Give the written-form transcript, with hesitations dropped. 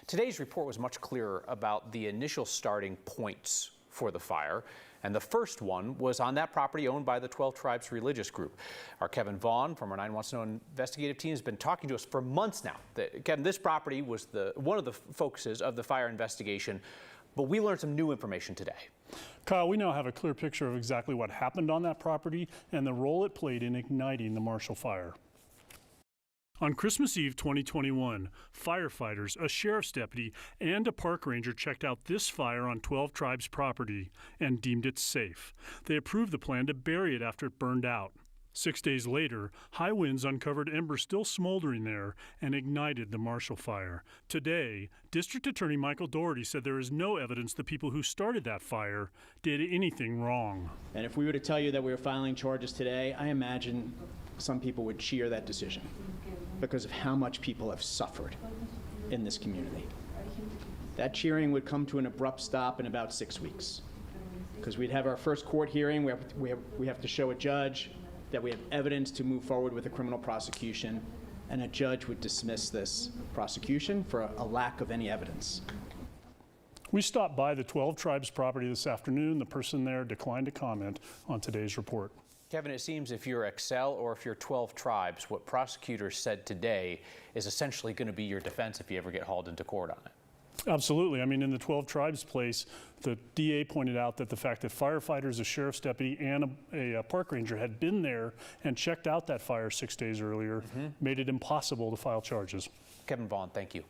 Today's report was much clearer about the initial starting points for the fire, and the first one was on that property owned by the 12 Tribes religious group. Our Kevin Vaughn from our 9 Wants to Know investigative team has been talking to us for months now. Kevin, this property was one of the focuses of the fire investigation, but we learned some new information today. Kyle, we now have a clear picture of exactly what happened on that property and the role it played in igniting the Marshall Fire. On Christmas Eve 2021, firefighters, a sheriff's deputy, and a park ranger checked out this fire on 12 Tribes property and deemed it safe. They approved the plan to bury it after it burned out. 6 days later, high winds uncovered embers still smoldering there and ignited the Marshall Fire. Today, District Attorney Michael Doherty said there is no evidence the people who started that fire did anything wrong. And if we were to tell you that we were filing charges today, I imagine some people would cheer that decision because of how much people have suffered in this community. That cheering would come to an abrupt stop in about 6 weeks because we'd have our first court hearing. We have to show a judge that we have evidence to move forward with a criminal prosecution, and a judge would dismiss this prosecution for a lack of any evidence. We stopped by the 12 Tribes property this afternoon. The person there declined to comment on today's report. Kevin, it seems if you're Excel or if you're 12 Tribes, what prosecutors said today is essentially going to be your defense if you ever get hauled into court on it. Absolutely. I mean, in the 12 Tribes place, the DA pointed out that the fact that firefighters, a sheriff's deputy, and a park ranger had been there and checked out that fire 6 days earlier made it impossible to file charges. Kevin Vaughn, thank you.